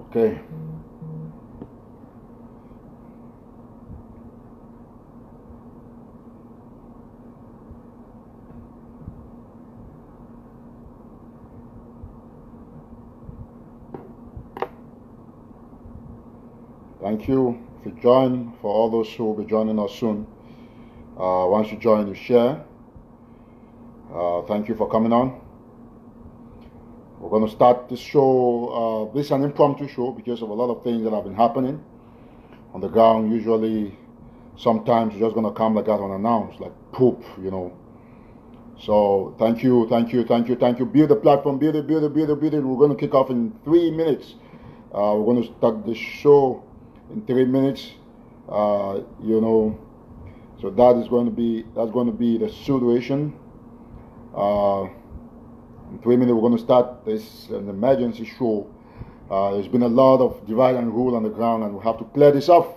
Okay. Thank you for joining. For all those who will be joining us soon, once you join, you share. Thank you for coming on. We're going to start this show. This is an impromptu show because of a lot of things that have been happening on the ground. Usually, sometimes you're just going to come like that unannounced, like poop, you know. So thank you. Build the platform, build it. We're going to kick off in 3 minutes. We're going to start the show in 3 minutes. You know, so that's going to be the situation. In 3 minutes, we're going to start this an emergency show. There's been a lot of divide and rule on the ground, and we have to clear this off.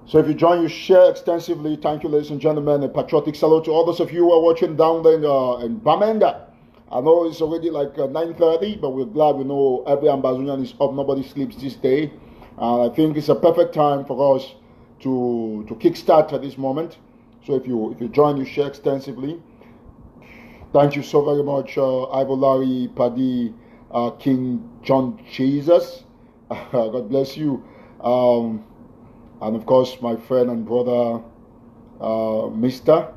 So if you join, you share extensively. Thank you, ladies and gentlemen. A patriotic salute to all those of you who are watching down there in Bamenda. I know it's already like 9:30, but we're glad we know every Ambazonian is up. Nobody sleeps this day. And I think it's a perfect time for us to kickstart at this moment. So if you join, you share extensively. Thank you so very much, Ivo Larry, Paddy, King John Jesus. God bless you. And of course, my friend and brother, Mister.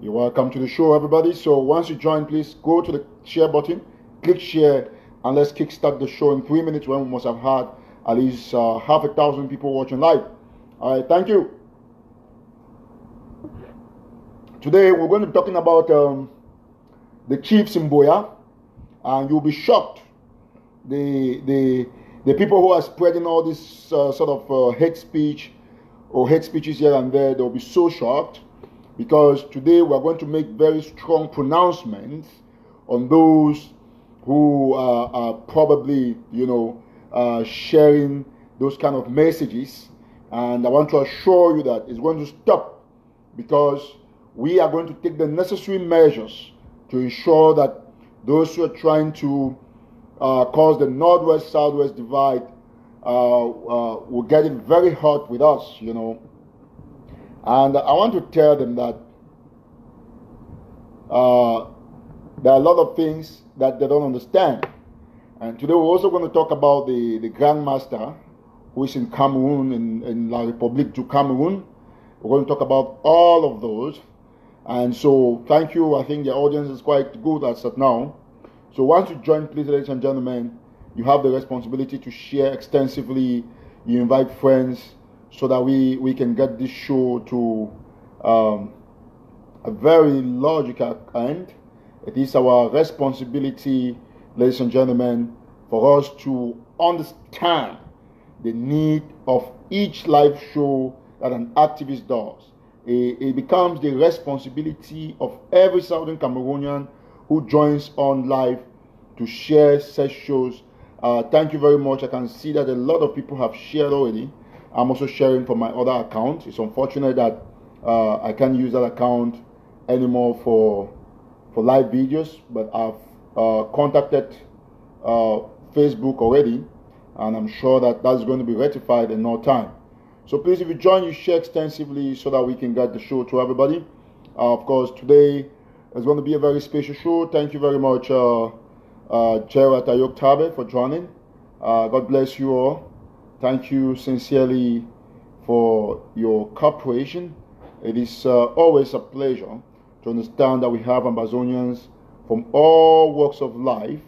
You're welcome to the show, everybody. So once you join, please go to the share button, click share, and let's kickstart the show in 3 minutes when we must have had at least 1,000 people watching live. All right, thank you. Today, we're going to be talking about the chiefs in Buea, and you'll be shocked. The people who are spreading all this sort of hate speech or hate speeches here and there, they'll be so shocked, because today we're going to make very strong pronouncements on those who are probably, you know, sharing those kind of messages. And I want to assure you that it's going to stop, because we are going to take the necessary measures to ensure that those who are trying to cause the Northwest-Southwest divide will get it very hot with us, you know. And I want to tell them that there are a lot of things that they don't understand. And today we're also going to talk about the Grandmaster who is in Cameroon, in La République du Cameroon. We're going to talk about all of those. And so thank you. I think the audience is quite good as of now. So once you join, please, ladies and gentlemen, you have the responsibility to share extensively. You invite friends so that we can get this show to a very logical end. It is our responsibility, ladies and gentlemen, for us to understand the need of each live show that an activist does. It becomes the responsibility of every Southern Cameroonian who joins on live to share such shows. Thank you very much. I can see that a lot of people have shared already. I'm also sharing from my other account. It's unfortunate that I can't use that account anymore for live videos, but I've contacted Facebook already, and I'm sure that that's going to be rectified in no time. So please, if you join, you share extensively so that we can get the show to everybody. Of course, today is going to be a very special show. Thank you very much, Gerard Ayok Tabe, for joining. God bless you all. Thank you sincerely for your cooperation. It is always a pleasure to understand that we have Ambazonians from all walks of life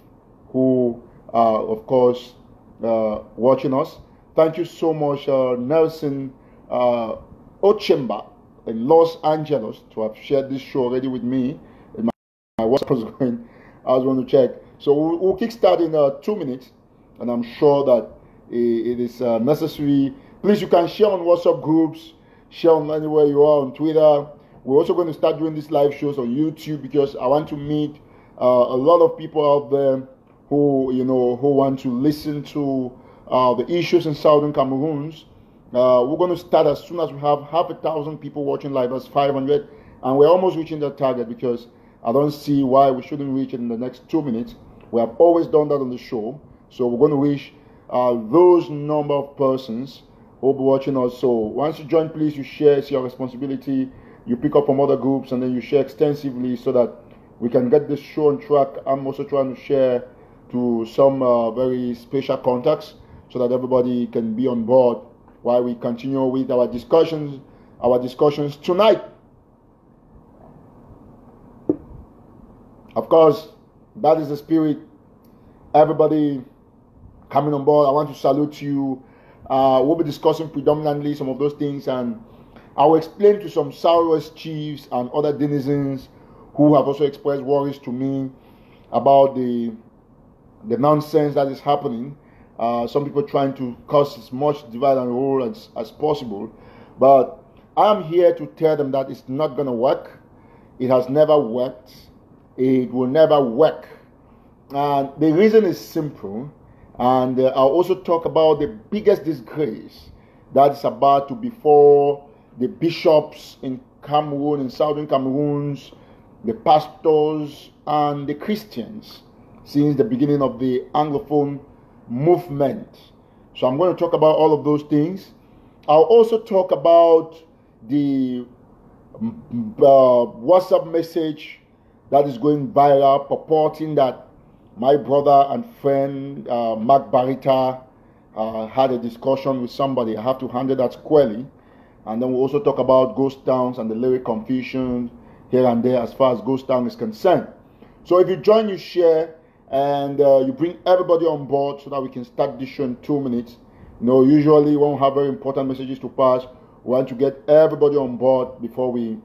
who are, of course, watching us. Thank you so much, Nelson Ochemba in Los Angeles, to have shared this show already with me. My WhatsApp was going, I was going to check. So we'll kickstart in 2 minutes, and I'm sure that it is necessary. Please, you can share on WhatsApp groups, share on anywhere you are, on Twitter. We're also going to start doing these live shows on YouTube, because I want to meet a lot of people out there who, you know, who want to listen to the issues in Southern Cameroons. We're going to start as soon as we have 1,000 people watching live. That's 500, and we're almost reaching that target, because I don't see why we shouldn't reach it in the next 2 minutes. We have always done that on the show, so we're going to reach those number of persons who will be watching us. So once you join, please you share. It's your responsibility. You pick up from other groups and then you share extensively so that we can get this show on track. I'm also trying to share to some very special contacts so that everybody can be on board while we continue with our discussions tonight. Of course, that is the spirit. Everybody coming on board, I want to salute you. We'll be discussing predominantly some of those things, and I will explain to some Southwest chiefs and other denizens who have also expressed worries to me about the nonsense that is happening. Some people trying to cause as much divide and rule as possible. But I'm here to tell them that it's not going to work. It has never worked. It will never work. And the reason is simple. And I'll also talk about the biggest disgrace that is about to befall the bishops in Cameroon, in southern Cameroon, the pastors and the Christians since the beginning of the Anglophone movement. So I'm going to talk about all of those things. I'll also talk about the WhatsApp message that is going viral purporting that my brother and friend Mark Barita had a discussion with somebody. I have to handle that squarely. And then we'll also talk about ghost towns and the lyric confusion here and there as far as ghost town is concerned. So if you join, you share, and you bring everybody on board so that we can start this show in 2 minutes. Usually we won't have very important messages to pass. We want to get everybody on board before we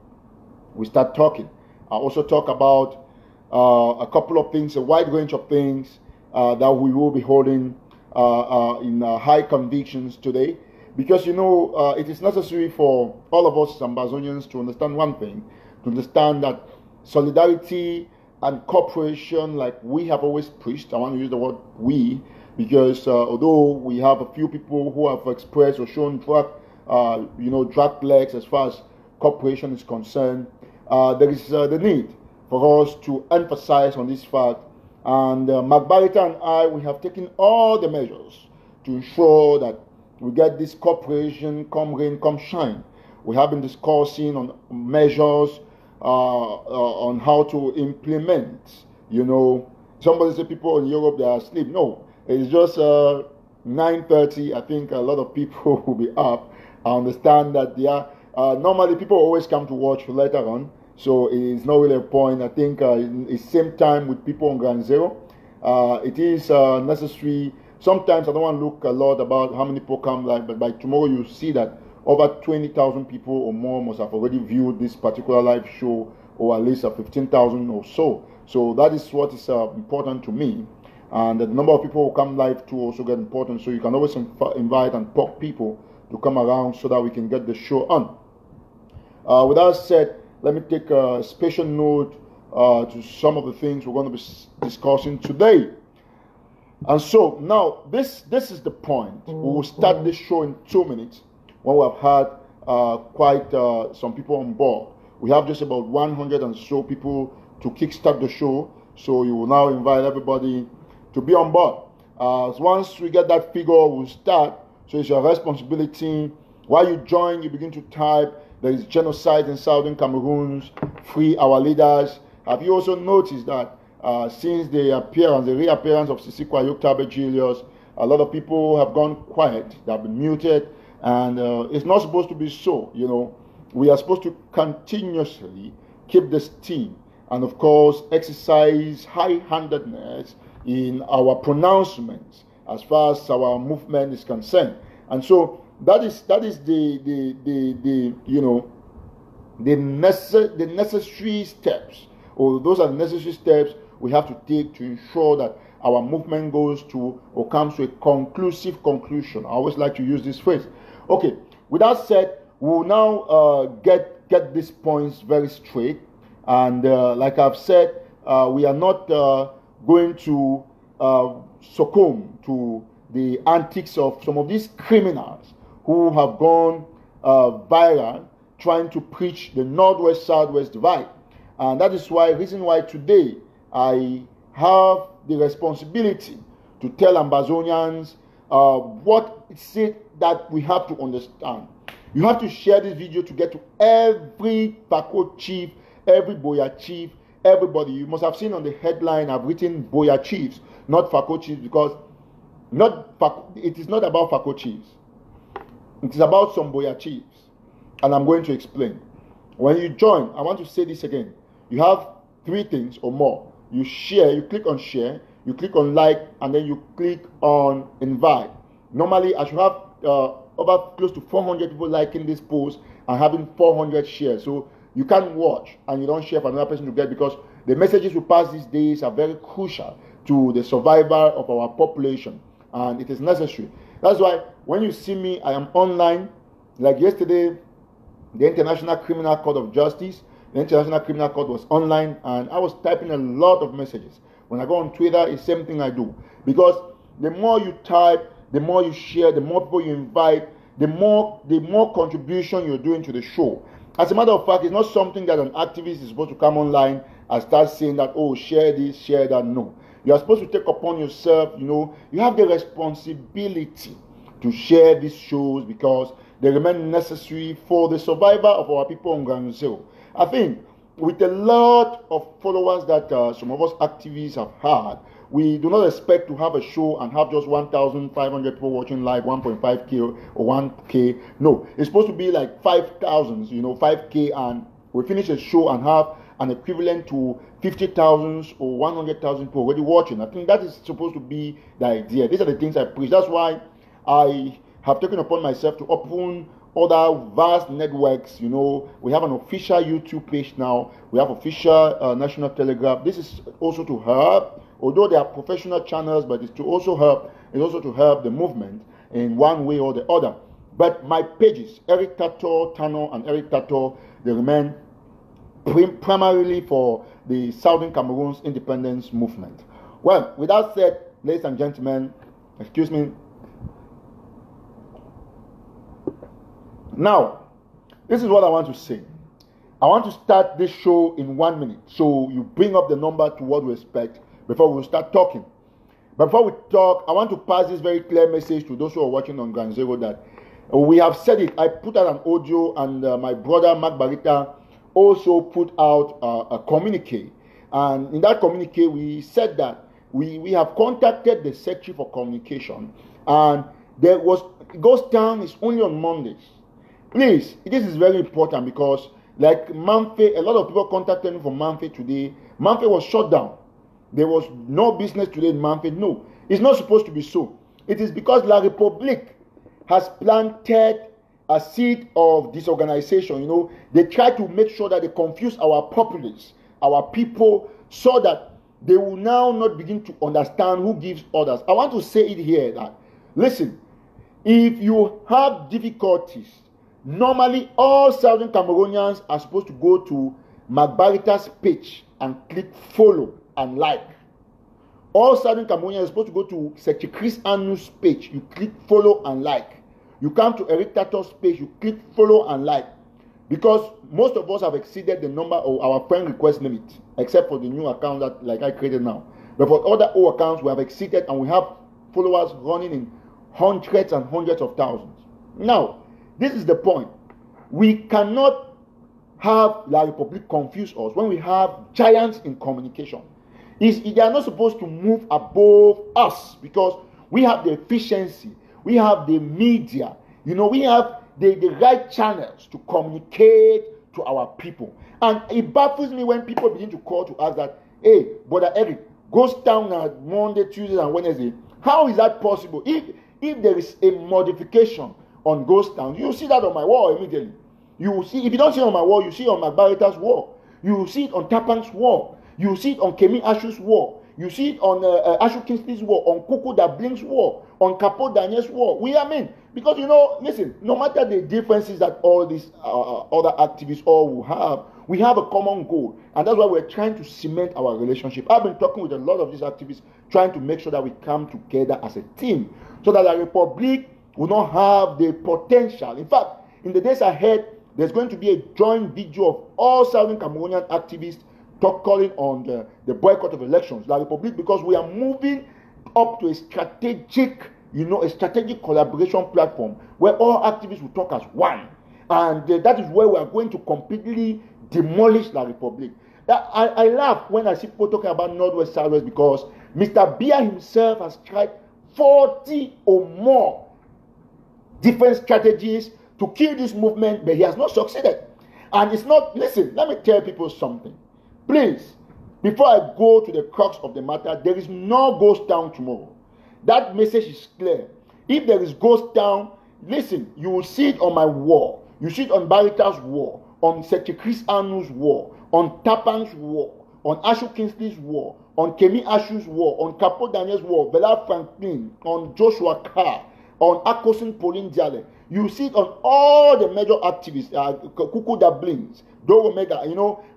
start talking. I'll also talk about a couple of things, a wide range of things that we will be holding in high convictions today. Because, it is necessary for all of us as Ambazonians to understand one thing, to understand that solidarity and cooperation, like we have always preached, I want to use the word we, because although we have a few people who have expressed or shown drag legs as far as cooperation is concerned, there is the need for us to emphasize on this fact. And Mark Barita and I, we have taken all the measures to ensure that we get this cooperation, come rain, come shine. We have been discussing on measures on how to implement. Somebody said people in Europe, they are asleep. No, it's just 9:30. I think a lot of people will be up. I understand that normally people always come to watch later on, so it's not really a point. I think it's same time with people on Ground Zero. It is necessary. Sometimes I don't want to look a lot about how many people come live, but by tomorrow you see that over 20,000 people or more must have already viewed this particular live show, or at least 15,000 or so. So that is what is important to me. And the number of people who come live too also get important. So you can always invite and poke people to come around so that we can get the show on. With that said, let me take a special note to some of the things we're going to be discussing today. And so now this is the point. We will start this show in 2 minutes when we have had quite some people on board. We have just about 100 and so people to kickstart the show. So you will now invite everybody to be on board. Once we get that figure, we'll start. So it's your responsibility. While you join, you begin to type, there is genocide in southern Cameroon, free our leaders. Have you also noticed that since the reappearance of Sisi Kwayok Tabe Julius, a lot of people have gone quiet, they have been muted, and it's not supposed to be so. We are supposed to continuously keep the steam and, of course, exercise high-handedness in our pronouncements as far as our movement is concerned. And so that is the necessary steps, or those are the necessary steps we have to take to ensure that our movement goes to or comes to a conclusive conclusion. I always like to use this phrase. Okay, with that said, we'll now get these points very straight. And like I've said, we are not going to succumb to the antics of some of these criminals who have gone viral trying to preach the Northwest-Southwest divide. And that is reason why today I have the responsibility to tell Ambazonians what is it that we have to understand. You have to share this video to get to every Fako chief, every Boya chief, everybody. You must have seen on the headline I've written Boya chiefs, not Fako chiefs, because it is not about Fako chiefs. It is about some Boya chiefs. And I'm going to explain. When you join, I want to say this again. You have three things or more. You share, you click on share, you click on like, and then you click on invite. Normally, I should have over close to 400 people liking this post and having 400 shares. So you can't watch and you don't share for another person to get, because the messages we pass these days are very crucial to the survival of our population, and it is necessary. That's why when you see me, I am online. Like yesterday, the International Criminal Court of Justice, the International Criminal Court was online, and I was typing a lot of messages. When I go on Twitter, it's the same thing I do. Because the more you type, the more you share, the more people you invite, the more contribution you're doing to the show. As a matter of fact, it's not something that an activist is supposed to come online and start saying that, oh, share this, share that. No. You are supposed to take upon yourself, you have the responsibility to share these shows, because they remain necessary for the survival of our people on ground zero. I think with a lot of followers that some of us activists have had, we do not expect to have a show and have just 1,500 people watching live, 1.5K or 1K. No, it's supposed to be like 5,000, 5K, and we finish a show and have an equivalent to 50,000 or 100,000 people already watching. I think that is supposed to be the idea. These are the things I preach. That's why I have taken upon myself to open other vast networks. We have an official YouTube page now. We have official National Telegraph. This is also to help, although they are professional channels, but it's also to help the movement in one way or the other. But my pages, Eric Tato, Tano, and Eric Tato, they remain primarily for the Southern Cameroon's independence movement. Well, with that said, ladies and gentlemen, excuse me. Now, this is what I want to say. I want to start this show in 1 minute. So you bring up the number to what we expect before we start talking. But before we talk, I want to pass this very clear message to those who are watching on Ground Zero that we have said it. I put out an audio, and my brother Mark Barita also put out a communique. And in that communique, we said that we have contacted the Secretary for Communication, and Ghost Town is only on Mondays. Please, this is very important, because like Manfé, a lot of people contacted me from Manfé today. Manfé was shut down. There was no business today in Manfé. No, it's not supposed to be so. It is because La République has planted a seed of disorganization. They try to make sure that they confuse our populace, our people, so that they will now not begin to understand who gives orders. I want to say it here that, listen, if you have difficulties, normally all Southern Cameroonians are supposed to go to Magbarita's page and click follow and like. All Southern Cameroonians are supposed to go to Secretary Chris Anu's page, you click follow and like. You come to Eric Tato's page, you click follow and like. Because most of us have exceeded the number of our friend request limit, except for the new account that like I created now. But for other old accounts, we have exceeded, and we have followers running in hundreds and hundreds of thousands. Now, this is the point. We cannot have La République confuse us when we have giants in communication. They are not supposed to move above us, because we have the efficiency, we have the media, we have the right channels to communicate to our people. And it baffles me when people begin to call to ask that, hey, Brother Eric, Ghost Town on Monday, Tuesday, and Wednesday. How is that possible? If there is a modification on Ghost Town, you see that on my wall immediately. You will see, if you don't see it on my wall, you see it on Magbarita's wall. You will see it on Tapang's wall. You will see it on Kemi Ashu's wall. You see it on Ashu Kingsley's wall, on Kuku Dabling's wall, on Capo Daniel's wall. Because listen, no matter the differences that all these other activists all will have, we have a common goal, and that's why we're trying to cement our relationship. I've been talking with a lot of these activists, trying to make sure that we come together as a team, so that the Republic will not have the potential. In fact, in the days ahead, there's going to be a joint video of all Southern Cameroonian activists calling on the boycott of elections, La République, because we are moving up to a strategic a strategic collaboration platform where all activists will talk as one. And that is where we are going to completely demolish La Republique. I laugh when I see people talking about Northwest Southwest because Mr. Biya himself has tried 40 or more different strategies to kill this movement, but he has not succeeded. And it's not, listen, let me tell people something. Please, before I go to the crux of the matter, there is no ghost town tomorrow. That message is clear. If there is ghost town, listen, you will see it on my wall. You see it on Barita's wall, on Secretary Chris Anu's wall, on Tapan's wall, on Ashu Kingsley's wall, on Kemi Ashu's wall, on Capo Daniel's wall, Bella Franklin, on Joshua Carr, on Akosin Pauline Diale. You see it on all the major activists, Kuku Dablings, Doro Omega.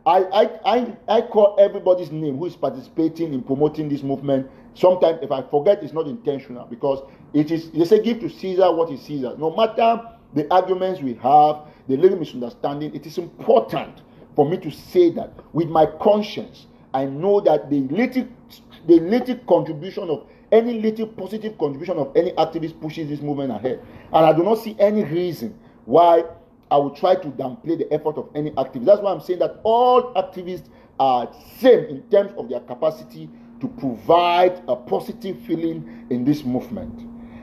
I call everybody's name who is participating in promoting this movement. Sometimes, if I forget, it's not intentional because it is. They say, "Give to Caesar what is Caesar." No matter the arguments we have, the little misunderstanding, it is important for me to say that with my conscience, I know that the little contribution of any little positive contribution of any activist pushes this movement ahead. And I do not see any reason why I would try to downplay the effort of any activist. That's why I'm saying that all activists are same in terms of their capacity to provide a positive feeling in this movement.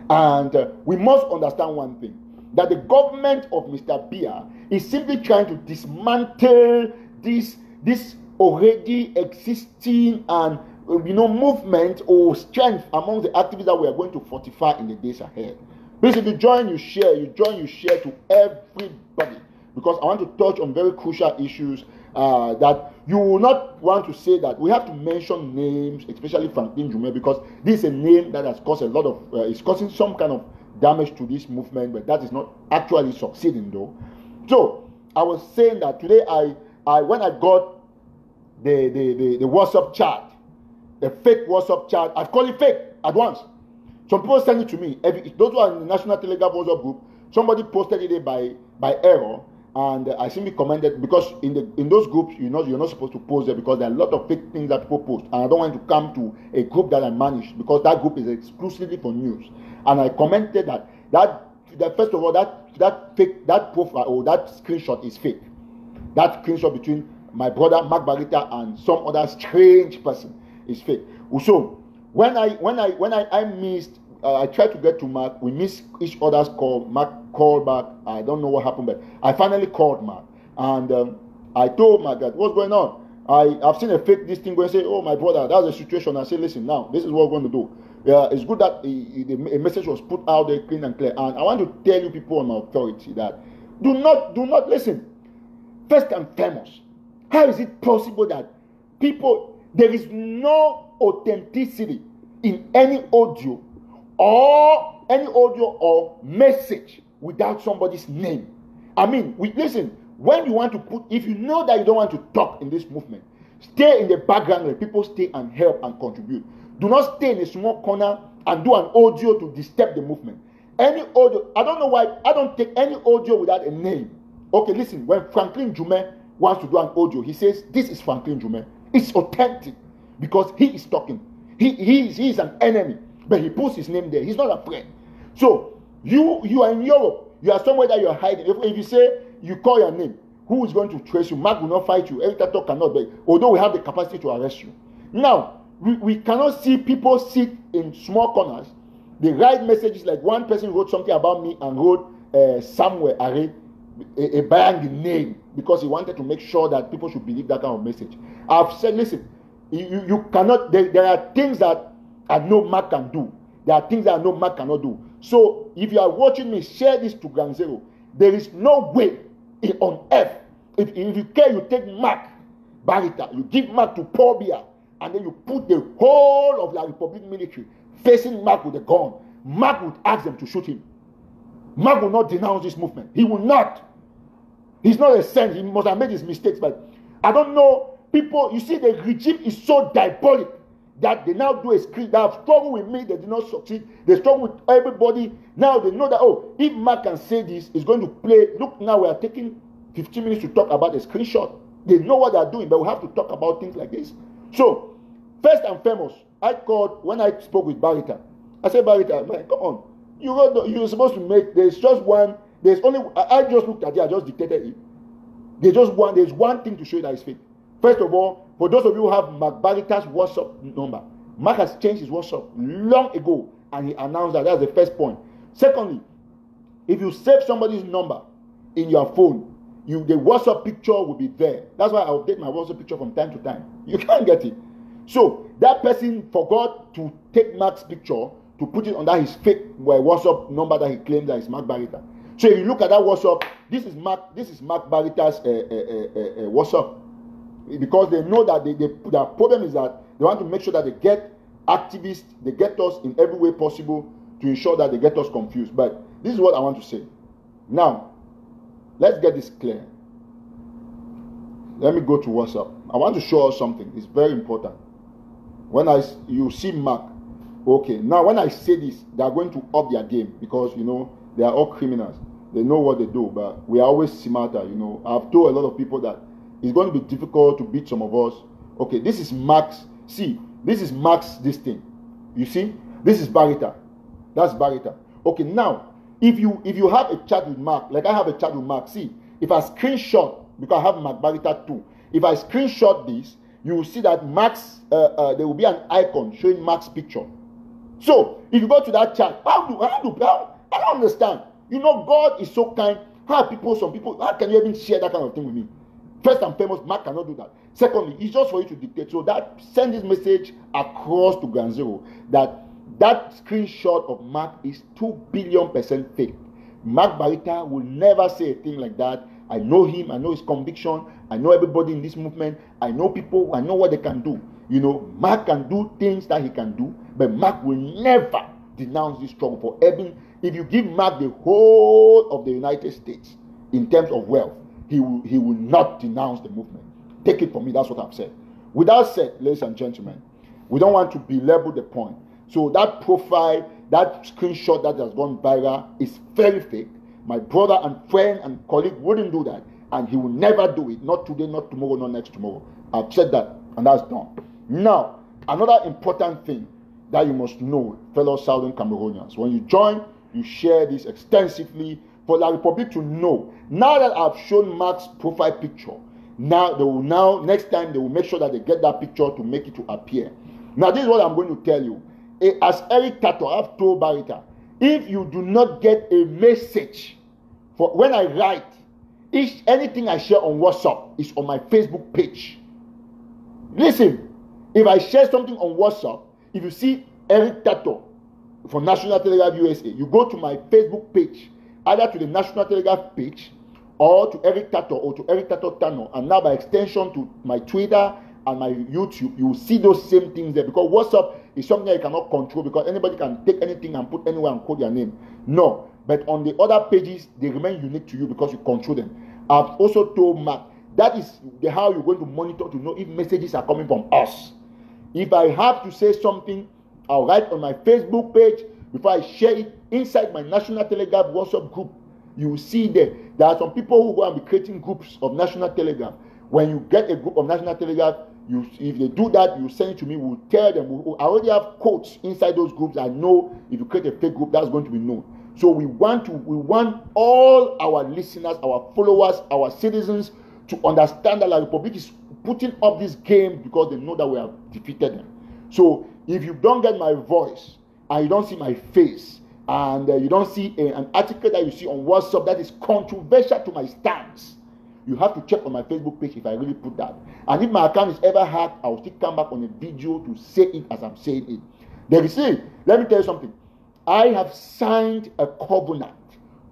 And we must understand one thing, that the government of Mr. Biya is simply trying to dismantle this already existing and movement or strength among the activists that we are going to fortify in the days ahead. Please, if you join, you share to everybody, because I want to touch on very crucial issues that you will not want to say that we have to mention names, especially Franklin Jume, because this is a name that has caused a lot of, is causing some kind of damage to this movement, but that is not actually succeeding though. So I was saying that today when I got the WhatsApp chat, the fake WhatsApp chat, I call it fake at once. Some people send it to me. Those who are in the National Telegram WhatsApp group, somebody posted it by error, and I simply commented, because in those groups, you're not supposed to post there because there are a lot of fake things that people post, and I don't want to come to a group that I manage because that group is exclusively for news. And I commented that first of all, that profile or that screenshot is fake. That screenshot between my brother Mark Barita and some other strange person is fake. So when I missed, I tried to get to Mark. We missed each other's call. Mark called back. I don't know what happened, but I finally called Mark, and I told Mark that what's going on. I've seen a fake this thing going. Say, oh my brother, that's the situation. I say, listen, now this is what we're going to do. It's good that a message was put out there clean and clear. And I want to tell you people on my authority that do not listen. First and foremost, how is it possible that there is no authenticity in any audio or message without somebody's name? I mean, listen, when you want to if you know that you don't want to talk in this movement, stay in the background where people stay and help and contribute. Do not stay in a small corner and do an audio to disturb the movement. Any audio, I don't know why I don't take any audio without a name. Okay, listen, when Franklin Jume wants to do an audio, he says, this is Franklin Jume. It's authentic because he is talking. He is an enemy, but he puts his name there. He's not a friend. So you are in Europe. You are somewhere that you are hiding. If you say you call your name, who is going to trace you? Mark will not fight you. Elitato cannot, but although we have the capacity to arrest you. Now, we cannot see people sit in small corners. They write messages like one person wrote something about me and wrote somewhere a bang name because he wanted to make sure that people should believe that kind of message. I've said, listen, you cannot, there are things that no Mark can do. There are things that no Mark cannot do. So if you are watching me, share this to Ground Zero. There is no way on earth, if you care, you take Mark Barita, you give Mark to Paul Biya, and then you put the whole of La Republique military facing Mark with a gun. Mark would ask them to shoot him. Mark will not denounce this movement. He will not. He's not a saint. He must have made his mistakes, but I don't know. People, you see, the regime is so diabolic that they now do a script. They have struggled with me. They did not succeed. They struggle with everybody. Now they know that, oh, if Mark can say this, it's going to play. Look, now we are taking 15 minutes to talk about a screenshot. They know what they are doing, but we have to talk about things like this. So, first and foremost, when I spoke with Barita, I said, Barita, man, come on. You're supposed to make, there's just one, there's only, I just looked at it, I just dictated it. There's one thing to show you that it's fake. First of all, for those of you who have Mark Barita's WhatsApp number, Mark has changed his WhatsApp long ago, and he announced that. That's the first point. Secondly, if you save somebody's number in your phone, the WhatsApp picture will be there. That's why I update my WhatsApp picture from time to time. You can't get it. So that person forgot to take Mark's picture to put it under his fake WhatsApp number that he claims that is Mark Barita. So if you look at that WhatsApp, this is Mark Barita's WhatsApp, because they know that their problem is that they want to make sure that they get activists, they get us in every way possible to ensure that they get us confused. But this is what I want to say. Now, let's get this clear. Let me go to WhatsApp. I want to show us something. It's very important. When you see Mark, okay, now when I say this, they are going to up their game, because they are all criminals. They know what they do, but we are always smarter. I've told a lot of people that it's going to be difficult to beat some of us. Okay, this is Mark's. See, this is Mark's this thing. You see, this is Barita. That's Barita. Okay, now if you have a chat with Mark, like I have a chat with Mark, see, if I screenshot, because I have Mark Barita too, if I screenshot this, you will see that Mark's there will be an icon showing Mark's picture. So if you go to that chat, I don't understand. God is so kind. How can you even share that kind of thing with me? First and foremost, Mark cannot do that. Secondly, it's just for you to dictate. So that send this message across to Ground Zero that screenshot of Mark is 2 billion% fake. Mark Barita will never say a thing like that. I know him. I know his conviction. I know everybody in this movement. I know people. I know what they can do. Mark can do things that he can do, but Mark will never denounce this struggle for even. If you give Mark the whole of the United States in terms of wealth, he will not denounce the movement. Take it from me, that's what I've said. With that said, ladies and gentlemen, we don't want to belabor the point. So that profile, that screenshot that has gone viral is very fake. My brother and friend and colleague wouldn't do that, and he will never do it. Not today, not tomorrow, not next tomorrow. I've said that, and that's done. Now, another important thing that you must know, fellow Southern Cameroonians, when you join, you share this extensively for La Republic to know. Now that I've shown Mark's profile picture, next time they will make sure that they get that picture to make it to appear. Now this is what I'm going to tell you. As Eric Tato, I've told Barita, if you do not get a message for when I write, anything I share on WhatsApp is on my Facebook page. Listen, if I share something on WhatsApp, if you see Eric Tato from National Telegraph USA, you go to my Facebook page, either to the National Telegraph page or to Eric Tato or to Eric Tato Tano, and now by extension to my Twitter and my YouTube, you will see those same things there, because WhatsApp is something that you cannot control, because anybody can take anything and put anywhere and code your name. No, but on the other pages, they remain unique to you because you control them. I've also told Mark, that is how you're going to monitor to know if messages are coming from us. If I have to say something, I'll write on my Facebook page before I share it inside my National Telegraph WhatsApp group. You will see there are some people who go and be creating groups of National Telegraph. When you get a group of National Telegraph, if they do that, you send it to me. We'll tell them. I already have quotes inside those groups. I know if you create a fake group, that's going to be known. So we want all our listeners, our followers, our citizens to understand that La Republic is putting up this game because they know that we have defeated them. So if you don't get my voice and you don't see my face and you don't see an article that you see on WhatsApp that is controversial to my stance, you have to check on my Facebook page if I really put that. And if my account is ever hacked, I will still come back on a video to say it as I'm saying it. There is it. Let me tell you something. I have signed a covenant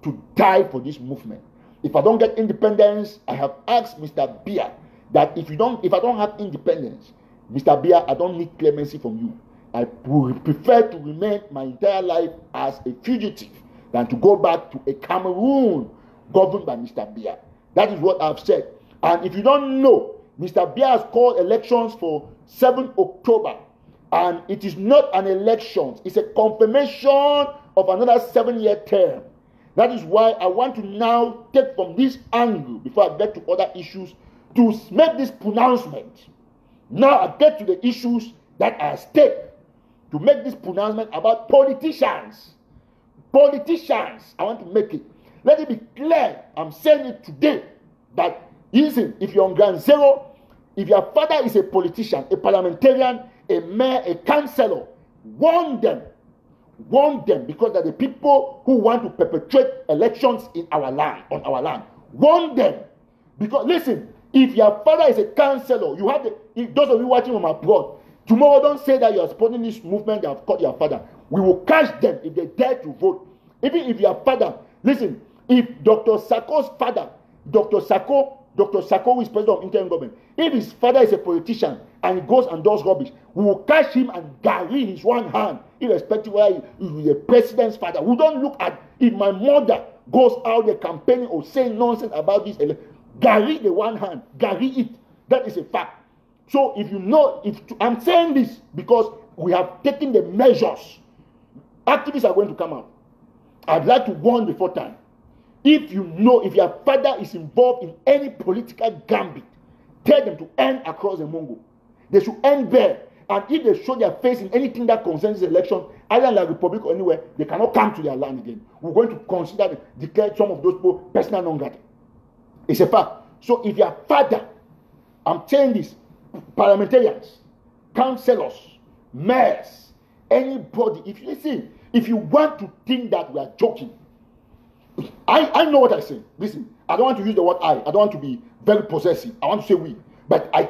to die for this movement. If I don't get independence, I have asked Mr. Biya that if I don't have independence, Mr. Biya, I don't need clemency from you. I would prefer to remain my entire life as a fugitive than to go back to a Cameroon governed by Mr. Biya. That is what I've said. And if you don't know, Mr. Biya has called elections for 7 October. And it is not an election. It's a confirmation of another 7-year term. That is why I want to now take from this angle, before I get to other issues, to make this pronouncement. Now I get to the issues that are at stake. to make this pronouncement about politicians. Politicians, I want to make it. Let it be clear, I'm saying it today, that listen, if you're on ground zero, if your father is a politician, a parliamentarian, a mayor, a councillor, warn them. Warn them, because they're the people who want to perpetrate elections in our land, on our land. Warn them. Because listen, if your father is a councillor, you have those of you watching from abroad, tomorrow don't say that you are supporting this movement that have caught your father. We will catch them if they dare to vote. Even if your father, listen, if Dr. Sako's father, Dr. Sako, who is president of interim government, if his father is a politician and he goes and does rubbish, we will catch him and gary his one hand, irrespective of whether he is the president's father. We don't look at if my mother goes out there campaigning or saying nonsense about this. Gary the one hand, gary it. That is a fact. So if you know, I'm saying this because we have taken the measures. Activists are going to come out. I'd like to warn before time. If you know, if your father is involved in any political gambit, tell them to end across the Mongo. They should end there. And if they show their face in anything that concerns this election, either in the Republic or anywhere, they cannot come to their land again. We're going to consider, declare some of those people personal non grata. It's a fact. So if your father, I'm saying this, parliamentarians, councillors, mayors, anybody, if you want to think that we are joking, I know what I say. Listen, I don't want to use the word I don't want to be very possessive. I want to say we. But I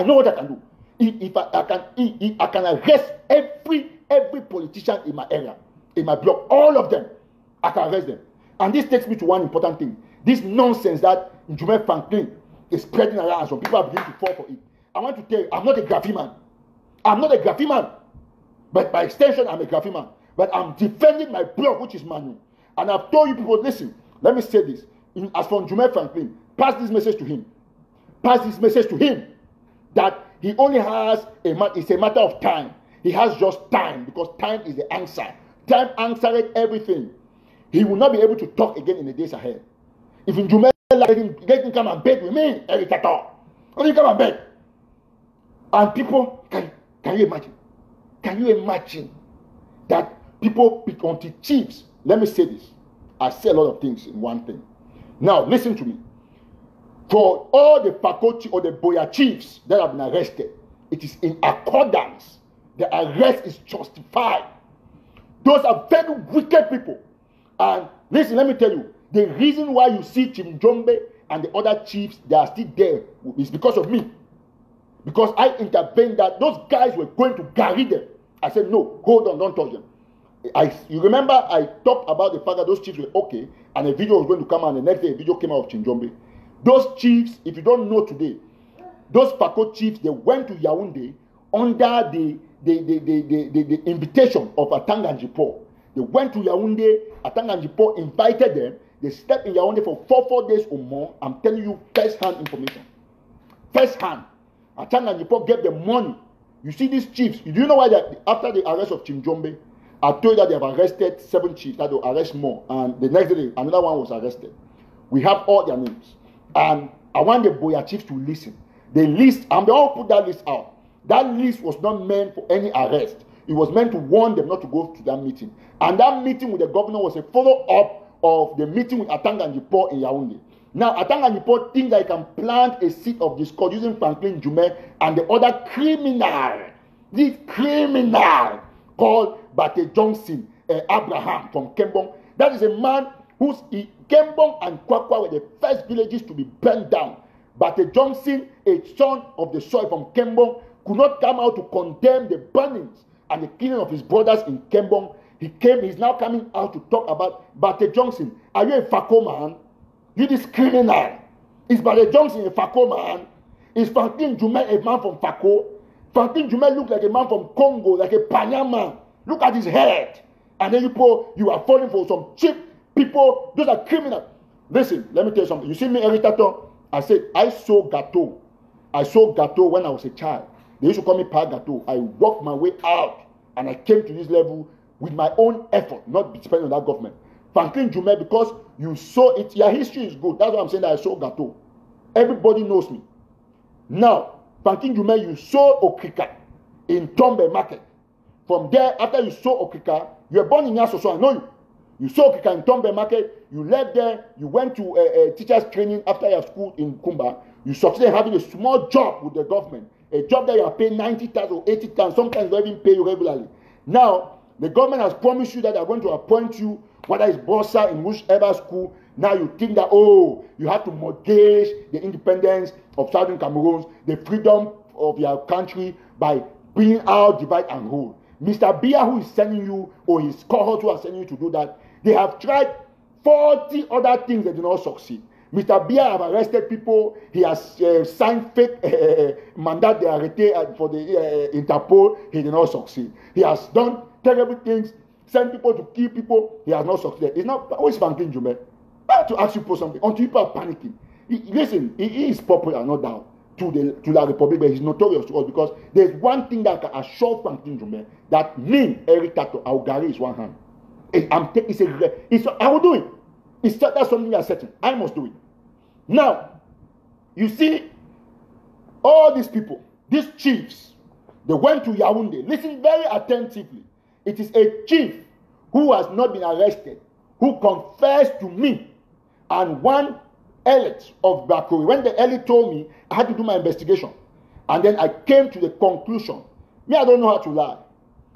know what I can do. If I can arrest every politician in my area, in my block, all of them, I can arrest them. And this takes me to one important thing. This nonsense that Njume Franklin is spreading around, and some people are beginning to fall for it. I want to tell you, I'm not a graphy man. I'm not a graphy man. But by extension, I'm a graphy man. But I'm defending my block, which is Manu. And I've told you people, listen, let me say this. As for Njume Franklin, pass this message to him. Pass this message to him that he only has it's a matter of time. He has just time, because time is the answer. Time answered everything. He will not be able to talk again in the days ahead. If Njume let him come and beg with me, Eric Tato, let him come and beg. And people, can you imagine? Can you imagine that people pick on the chiefs? Let me say this. I say a lot of things in one thing. Now, listen to me. For all the Fakoti or the Boya chiefs that have been arrested, it is in accordance. The arrest is justified. Those are very wicked people. And listen, let me tell you, the reason why you see Chimjombe and the other chiefs, they are still there, is because of me. Because I intervened that those guys were going to gary them. I said, no, hold on, don't touch them. You remember I talked about the fact that those chiefs were okay, and a video was going to come out, and the next day a video came out of Chimjombe. Those chiefs, if you don't know today, those Fako chiefs, they went to Yaoundé under the invitation of Atanga Njipo. They went to Yaoundé, Atanga Njipo invited them. They stepped in Yaoundé for 4 days or more. I'm telling you first-hand information. First-hand. Atanga Njipo gave them money. You see these chiefs. Do you know why after the arrest of Chimjombe, I told you that they have arrested 7 chiefs, that they'll arrest more. And the next day, another one was arrested. We have all their names. And I want the Boya chiefs to listen. The list, and they all put that list out. That list was not meant for any arrest. It was meant to warn them not to go to that meeting. And that meeting with the governor was a follow-up of the meeting with Atanga Njipo in Yaoundé. Now, Atanga Njipo thinks that he can plant a seed of discord using Franklin Njume and the other criminal. This criminal called Bate Johnson Abraham from Kembong. That is a man whose Kembong and Kwakwa were the first villages to be burned down. Bate Johnson, a son of the soil from Kembong, could not come out to condemn the burnings and the killing of his brothers in Kembong. He's now coming out to talk about Bate Johnson. Are you a Fako man? You this criminal. Is Bate Johnson a Fako man? Is Franklin Njume a man from Fako? Franklin Njume looks like a man from Congo, like a Panyama. Look at his head. And then you are falling for some cheap people. Those are criminals. Listen, let me tell you something. You see me, Eritato? I said, I saw Gato. I saw Gato when I was a child. They used to call me Pa Gato. I worked my way out. And I came to this level with my own effort, not depending on that government. Franklin Njume, because you saw it, your history is good. That's why I'm saying that I saw Gato. Everybody knows me. Now, Franklin Njume, you saw Okrika in Tombe Market. From there, after you saw Okika, you were born in Yasoso, I know you. You saw Okika in Tombe Market, you left there, you went to teacher's training after your school in Kumba. You succeeded in having a small job with the government, a job that you are paying 90,000 or 80,000, sometimes they even pay you regularly. Now, the government has promised you that they are going to appoint you, whether it's Bossa in whichever school. Now you think that, oh, you have to mortgage the independence of Southern Cameroon, the freedom of your country by bringing out divide and rule. Mr. Biya, who is sending you, or his cohort who are sending you to do that, they have tried 40 other things that did not succeed. Mr. Biya have arrested people. He has signed fake mandat de arrêté for the Interpol. He did not succeed. He has done terrible things, sent people to kill people. He has not succeeded. It's not always Franklin Jume. I have to ask you for something. Until people are panicking. Listen, he is popular, no doubt, to La Republic, but he's notorious to us because there's one thing that I can assure Franklin Jume that me, Eric Tato, Augari is one hand. I will do it. That's something that's certain. I must do it. Now, you see, all these people, these chiefs, they went to Yaoundé. Listen very attentively. It is a chief who has not been arrested, who confessed to me and one elite of Bakori. When the elite told me, I had to do my investigation. And then I came to the conclusion. Me, I don't know how to lie.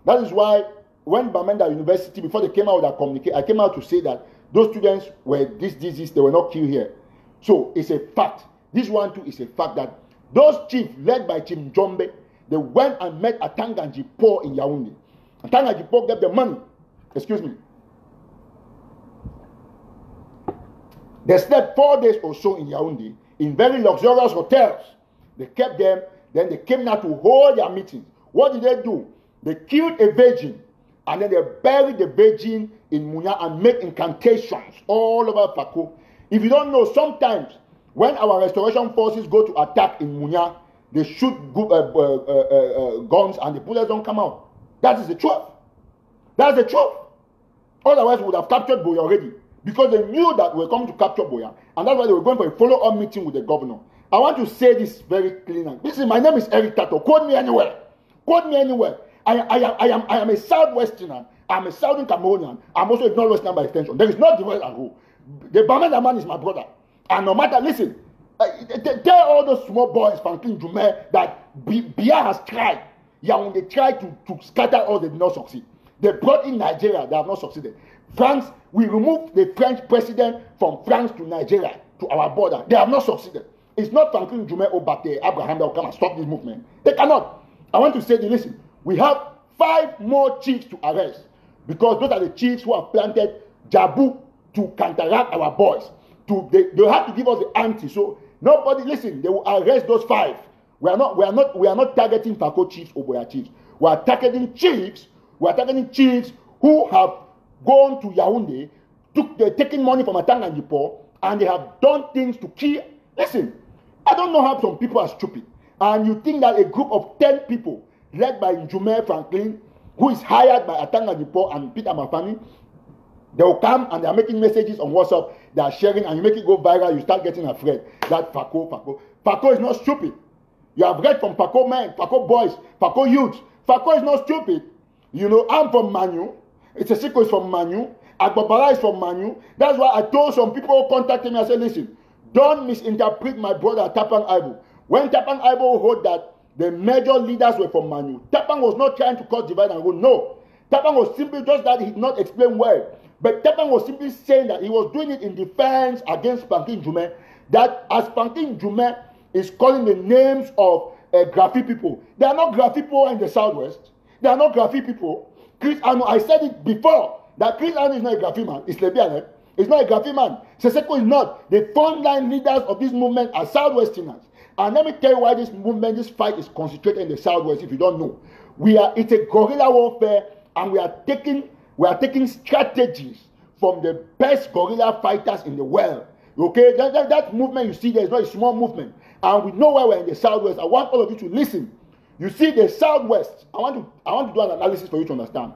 That is why when Bamenda University, before they came out with that communique, I came out to say that those students were this disease, they were not killed here. So it's a fact. This one too is a fact that those chiefs led by Chief Njombe, they went and met Atanganji Paul in Yaoundé. Atanganji Paul gave them money. Excuse me. They slept 4 days or so in Yaoundé in very luxurious hotels. They kept them. Then they came now to hold their meetings. What did they do? They killed a virgin and then they buried the virgin in Munya and made incantations all over Fako. If you don't know, sometimes when our restoration forces go to attack in Munya, they shoot guns and the bullets don't come out. That is the truth. That's the truth. Otherwise, we would have captured Boya already. Because they knew that we were coming to capture Boya. And that's why they were going for a follow-up meeting with the governor. I want to say this very clearly. Listen, my name is Eric Tato. Quote me anywhere. Quote me anywhere. I am a Southwesterner. I'm a Southern Cameroonian. I'm also a Northwestern by extension. There is no divide and rule. The Bamenda man is my brother. And no matter, listen, tell all those small boys, Franklin Jume, that Biya has tried. When they tried to scatter all, they did not succeed. They brought in Nigeria, they have not succeeded. France, we removed the French president from France to Nigeria, to our border. They have not succeeded. It's not Franklin Jume or Bate Abraham that will come and stop this movement. They cannot. I want to say, listen, we have 5 more chiefs to arrest because those are the chiefs who have planted Jabu to counteract our boys. They have to give us the ante. So nobody, listen, they will arrest those 5. We are not targeting Fako chiefs or Boya chiefs. We are targeting chiefs. We are targeting chiefs who have gone to Yaoundé, they're taking money from Atanganji Paul, and they have done things to kill. Listen, I don't know how some people are stupid. And you think that a group of 10 people, led by Jume Franklin, who is hired by Atanganji Paul and Peter Mafani, they will come and they are making messages on WhatsApp, they are sharing, and you make it go viral, you start getting afraid. That Fako. Fako is not stupid. You have read from Fako men, Fako boys, Fako youth. Fako is not stupid. You know, I'm from Manu. It's a secret is from Manu. Agbabara is from Manu. That's why I told some people who contacted me, I said, listen, don't misinterpret my brother Tapang Aibo. When Tapang Aibo heard that the major leaders were from Manu, Tapang was not trying to cause divide and rule. No. Tapang was simply just that he did not explain well. But Tapang was simply saying that he was doing it in defense against Franklin Jume. That as Franklin Jume is calling the names of Graffiti people, they are not Graffiti people in the Southwest. They are not Graffiti people. Chris Ano, I said it before, that Chris Ano is not a Graffiti man. It's Lebianet. It's not a Graffiti man. Seseko is not. The frontline leaders of this movement are Southwesterners. And let me tell you why this movement, this fight is concentrated in the Southwest, if you don't know. It's a guerrilla warfare, and we are taking strategies from the best guerrilla fighters in the world. Okay? That movement you see there is not a small movement. And we know why we're in the Southwest. I want all of you to listen. You see, the Southwest, I want to do an analysis for you to understand.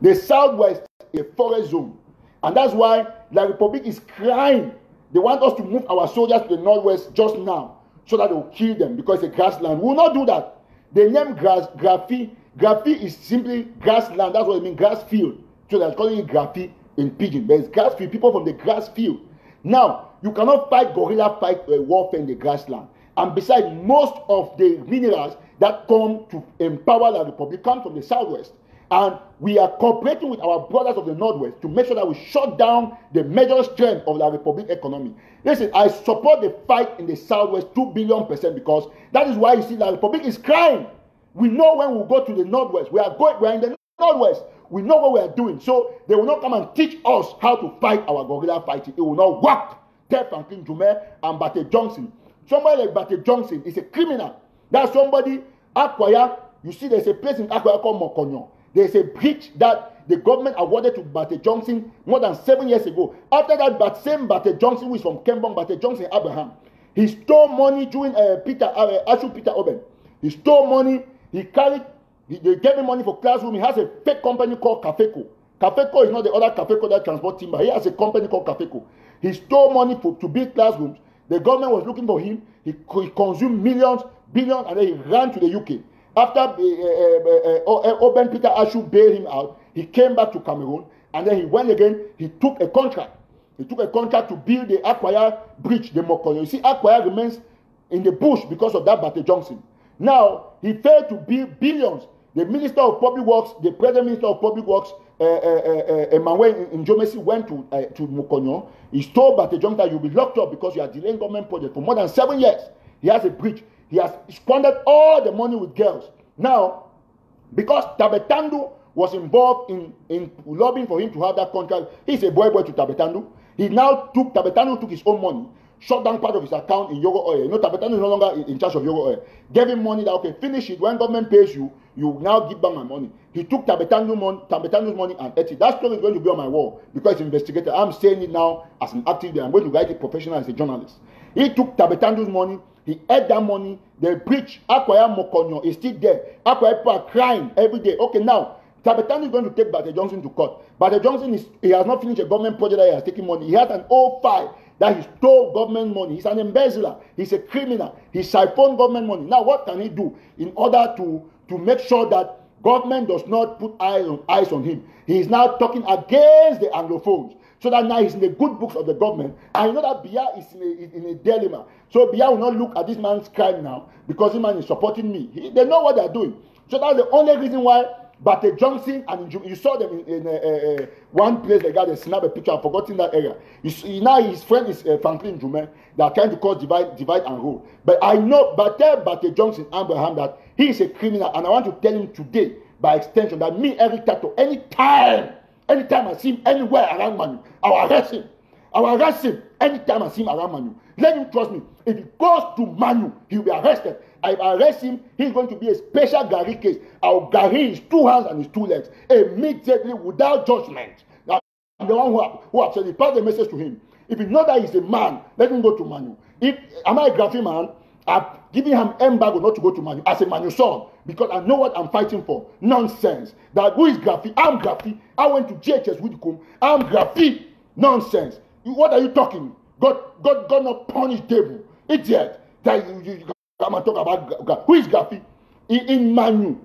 The Southwest is a forest zone. And that's why La Republic is crying. They want us to move our soldiers to the Northwest just now so that they will kill them because it's a grassland. We will not do that. The name Graffiti Graffiti is simply grassland. That's what it means, grass field. So they're calling it graffiti in pidgin. There's grass field, people from the grass field. Now, you cannot fight guerrilla warfare in the grassland. And besides, most of the minerals that come to empower the Republic come from the southwest. And we are cooperating with our brothers of the northwest to make sure that we shut down the major strength of the Republic economy. Listen, I support the fight in the southwest 2 billion% because that is why you see the Republic is crying. We know when we go to the northwest, we are in the northwest. We know what we are doing. So they will not come and teach us how to fight our guerrilla fighting. It will not work. Tell Franklin Jume and Bate Johnson. Somebody like Bate Johnson is a criminal. That's somebody, Akwaya, you see there's a place in Akwaya called Mokonyo. There's a bridge that the government awarded to Bate Johnson more than 7 years ago. After that, same Bate Johnson, who is from Kembong, Bate Johnson Abraham, he stole money during Ashu Peter Oben. He stole money. They gave him money for classroom. He has a fake company called Cafeco. Cafeco is not the other Cafeco that transport timber. He has a company called Cafeco. He stole money to build classrooms. The government was looking for him. He consumed millions, billions, and then he ran to the UK. After Oben Peter Ashu bailed him out, he came back to Cameroon, and then he went again. He took a contract. He took a contract to build the Akwaya Bridge, the Mokonyo. You see, Akwaya remains in the bush because of that Bate Johnson. Now, he failed to build billions. The Minister of Public Works, the President Minister of Public Works, Emmanuel Njomesi went to Mokonyo. He told Bate Johnson that you'll be locked up because you are delaying government project for more than 7 years. He has a bridge. He has squandered all the money with girls. Now, because Tabetandu was involved in lobbying for him to have that contract, he's a boy to Tabetandu. Tabetandu took his own money, shut down part of his account in Yogo Oil. You know, Tabetandu is no longer in charge of Yogo Oil. Gave him money that, okay, finish it. When government pays you, you now give back my money. He took Tabetandu's money and ate it. That story is going to be on my wall because it's investigated. I'm saying it now as an activist. I'm going to write it professional as a journalist. He took Tabetandu's money. He ate that money. The bridge, Akwaya Mokonyo, is still there. Akwaya people are crying every day. Okay, now, Tabetandu is going to take Bate Johnson to court. Bate Johnson he has not finished a government project that he has taken money. He has an old file that he stole government money. He's an embezzler. He's a criminal. He siphoned government money. Now, what can he do in order to make sure that government does not put eyes on him? He is now talking against the Anglophones. So that now he's in the good books of the government. And you know that Biya is in a dilemma. So Biya will not look at this man's crime now because this man is supporting me. They know what they're doing. So that's the only reason why Bate Johnson and you saw them in one place. They got a snap a picture. I've forgotten that area. You see, now his friend is Franklin Jume. They are trying to cause divide and rule. But I know, but tell Bate Johnson Abraham that he is a criminal, and I want to tell him today, by extension, that me, Eric Tato, anytime I see him anywhere around Manu, I will arrest him. I will arrest him anytime I see him around Manu. Let him trust me. If he goes to Manu, he will be arrested. If I arrest him, he's going to be a special Gary case. I will Gary his 2 hands and his 2 legs immediately without judgment. Now, I'm the one who have said it. Pass the message to him. If you know that he's a man, let him go to Manu. Am I a Graffiti man? I've given him embargo not to go to Manu as a Manu son because I know what I'm fighting for. Nonsense. That who is Graffiti? I'm Graffiti. I went to JHS Widikum. I'm Graffiti. Nonsense. What are you talking? God not punish devil. Idiot. That you come and talk about who is Graffiti? In Manu,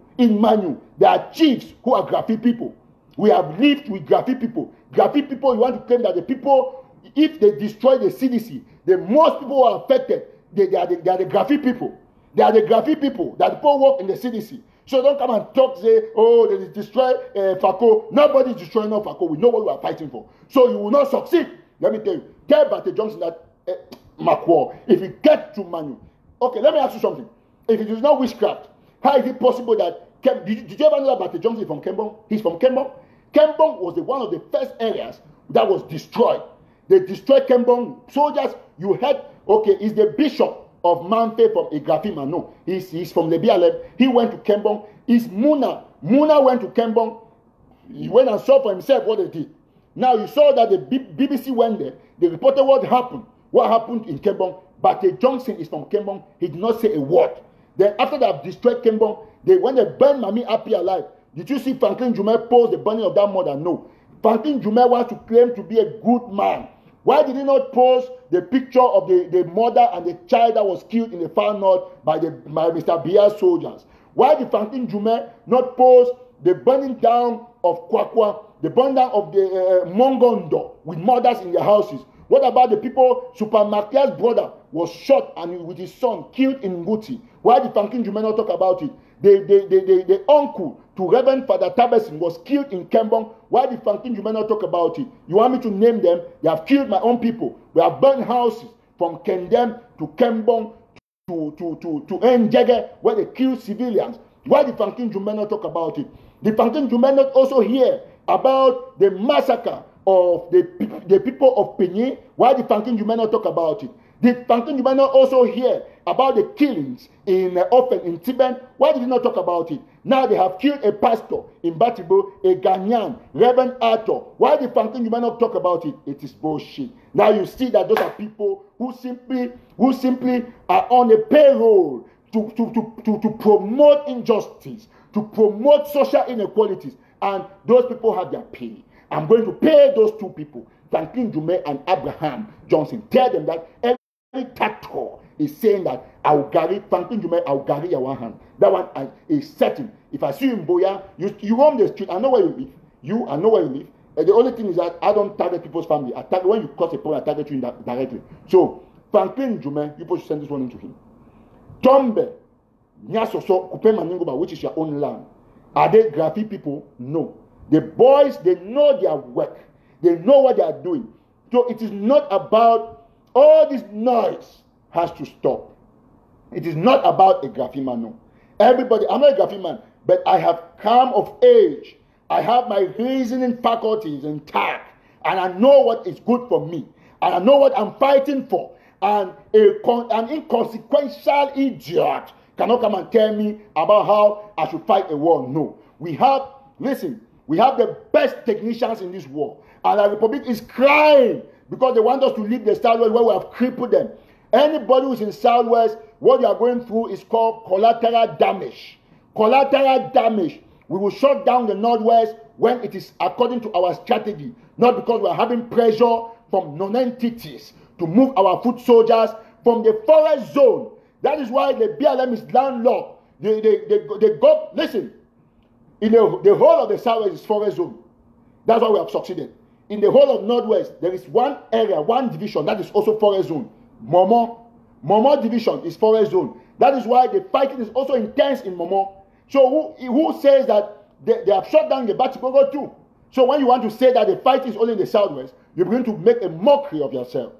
there are chiefs who are Graffiti people. We have lived with Graffiti people. Graffiti people, you want to claim that the people, if they destroy the CDC, the most people who are affected, they are the Graffiti people. They are the Graffiti people that people work in the CDC. So don't come and talk, say, oh, they destroy FACO. Nobody is destroying no FACO. We know what we are fighting for. So you will not succeed. Let me tell you. Tell Bate Johnson that, Macquarie, if you get to Manu. Okay, let me ask you something. If it is not witchcraft, how is it possible that, did you ever know that Bate Johnson is from Kembong? He's from Kembong. Kembong was one of the first areas that was destroyed. They destroyed Kembong. Soldiers, you heard, okay, is the bishop of Manfe from Igrafima? No, he's from Lebialem. He went to Kembong. Is Muna went to Kembong. He went and saw for himself what they did. Now you saw that the BBC went there. They reported what happened in Kembong. Bate Johnson is from Kembong. He did not say a word. Then after they have destroyed Kembong, when they burned Mami Api alive, did you see Franklin Jume post the burning of that mother? No. Franklin Jume wants to claim to be a good man. Why did he not post the picture of the mother and the child that was killed in the far north by Mr. Biya's soldiers? Why did Franklin Jume not post the burning down of Kwakwa, the burning down of the Mongondo with mothers in their houses? What about the people? Super Makia's brother was shot and with his son killed in Nguti. Why did Franklin Jume not talk about it? The uncle to Reverend Father Tabesin was killed in Kembong. Why did Franklin Jume not talk about it? You want me to name them? They have killed my own people. We have burned houses from Kendem to Kembong to Njege, where they killed civilians. Why did Franklin Jume not talk about it? Did Franklin Jume not also hear about the massacre of the people of Penye? Why did Franklin Jume not talk about it? Did Franklin Jume not also hear about the killings in Ofen, in Tibet? Why did he not talk about it? Now they have killed a pastor in Batibo, a Ghanaian, Reverend Arthur. Why did Franklin Jume not talk about it? It is bullshit. Now you see that those are people who simply are on a payroll to promote injustice, to promote social inequalities, and those people have their pay. I'm going to pay those two people, Franklin Jume and Abraham Johnson. Tell them that every tatter is saying that Franklin Jume, I'll carry your one hand. That one is certain. If I see you in Boya, you roam the street, I know where you live. I know where you live. The only thing is that I don't target people's family. When you cross a point, I target you directly. So, Franklin Jume, you should send this one into him. Tombe, Nyasoso, Kupe Maningoba, which is your own land. Are they graphic people? No. The boys, they know their work. They know what they are doing. So it is not about all this noise has to stop. It is not about a graphic man, no. Everybody, I'm not a graphic man, but I have come of age. I have my reasoning faculties intact. And I know what is good for me. And I know what I'm fighting for. And an inconsequential idiot cannot come and tell me about how I should fight a war. No. We have the best technicians in this war. And the Republic is crying because they want us to leave the Southwest where we have crippled them. Anybody who's in Southwest, what you are going through is called collateral damage. Collateral damage. We will shut down the Northwest when it is according to our strategy, not because we are having pressure from non-entities to move our foot soldiers from the forest zone. That is why the BLM is landlocked. They go, listen, in the whole of the Southwest is forest zone. That's why we have succeeded. In the whole of Northwest, there is one area, one division that is also forest zone. Momo division is forest zone. That is why the fighting is also intense in Momo. So who says that they have shut down the Batibogo too? So when you want to say that the fight is only in the Southwest, you're going to make a mockery of yourself.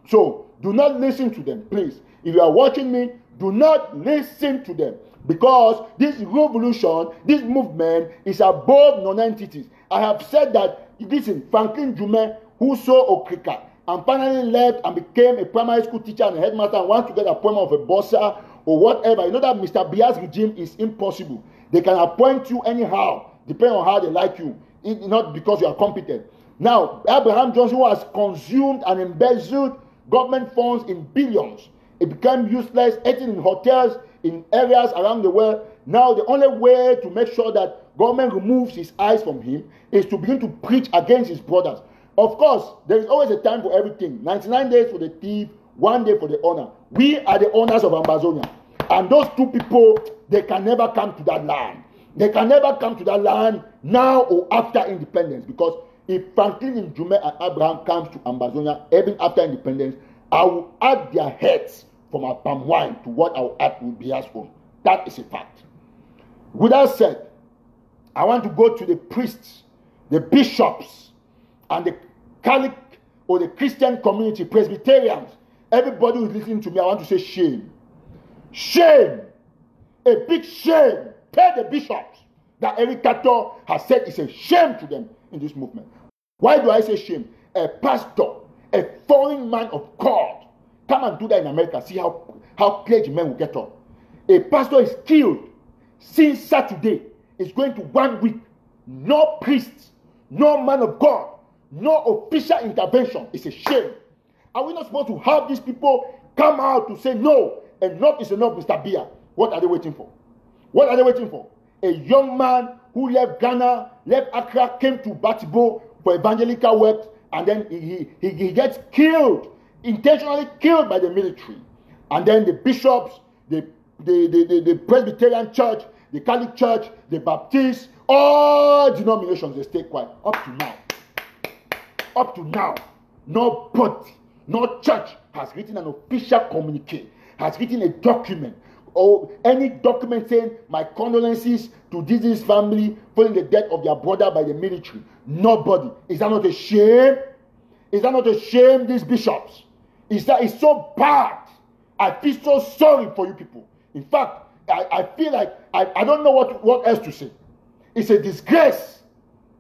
So do not listen to them, please. If you are watching me, do not listen to them. Because this revolution, this movement is above non-entities. I have said that, listen, Franklin Jume, who saw Okrika, and finally left and became a primary school teacher and a headmaster and wants to get appointment of a bossa or whatever. You know that Mr. Biya's regime is impossible. They can appoint you anyhow, depending on how they like you, not because you are competent. Now, Abraham Johnson has consumed and embezzled government funds in billions. It became useless, eating in hotels in areas around the world. Now, the only way to make sure that government removes his eyes from him is to begin to preach against his brothers. Of course, there is always a time for everything. 99 days for the thief, 1 day for the owner. We are the owners of Ambazonia. And those two people, they can never come to that land. They can never come to that land now or after independence. Because if Franklin Jume and Abraham comes to Ambazonia, even after independence, I will add their heads from our palm wine to what I will add to Biya's own. That is a fact. With that said, I want to go to the priests, the bishops, and the Catholic or the Christian community, Presbyterians. Everybody who is listening to me, I want to say shame. Shame. A big shame. Tell the bishops that Eric Kato has said is a shame to them in this movement. Why do I say shame? A pastor, a foreign man of God, come and do that in America. See how clergymen will get up. A pastor is killed since Saturday. It's going to 1 week. No priests, no man of God, no official intervention. It's a shame. Are we not supposed to have these people come out to say no? Enough is enough, Mr. Biya. What are they waiting for? What are they waiting for? A young man who left Ghana, left Accra, came to Batibo for evangelical work, and then he gets killed, intentionally killed by the military. And then the bishops, the Presbyterian church, the Catholic Church, the Baptists, all denominations, they stay quiet. Up to now, nobody, no church has written an official communique, has written a document, or any document saying, my condolences to this family following the death of their brother by the military. Nobody. Is that not a shame? Is that not a shame, these bishops? It's so bad. I feel so sorry for you people. In fact, I feel like I don't know what else to say. It's a disgrace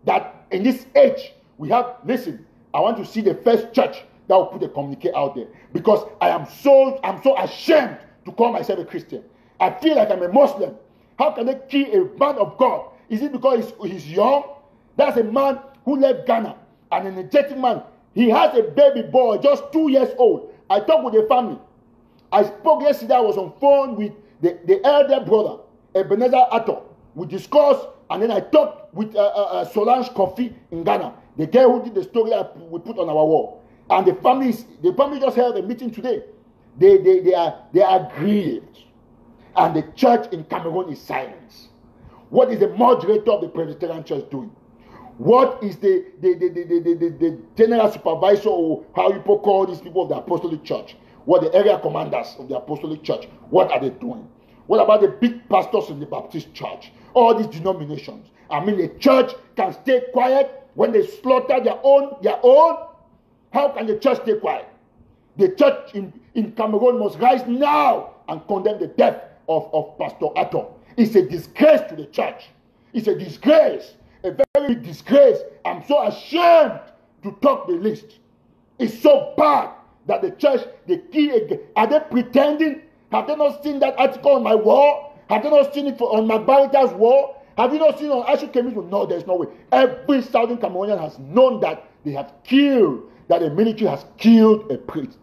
that in this age we have. Listen, I want to see the first church that will put a communique out there, because I'm so ashamed to call myself a Christian. I feel like I'm a Muslim. How can they kill a man of God? Is it because he's young? That's a man who left Ghana, an energetic man. He has a baby boy, just 2 years old. I talked with the family. I spoke yesterday. I was on phone with the elder brother, Ebenezer Ato. We discussed, and then I talked with Solange Kofi in Ghana, the girl who did the story we put on our wall. And the family just held a meeting today. They are grieved, and the church in Cameroon is silent. What is the moderator of the Presbyterian Church doing? What is the general supervisor, or how you call these people of the Apostolic Church? What the area commanders of the Apostolic Church? What are they doing? What about the big pastors in the Baptist Church? All these denominations. I mean, the church can stay quiet when they slaughter their own. How can the church stay quiet? The church in Cameroon must rise now and condemn the death of Pastor Ato. It's a disgrace to the church. It's a disgrace. A very big disgrace. I'm so ashamed to talk the least. It's so bad that the church, are they pretending? Have they not seen that article on my wall? Have they not seen it on my Barita's wall? Have you not seen it on Ashu Kemi's wall? No, there's no way. Every Southern Cameroonian has known that they have killed, that the military has killed a priest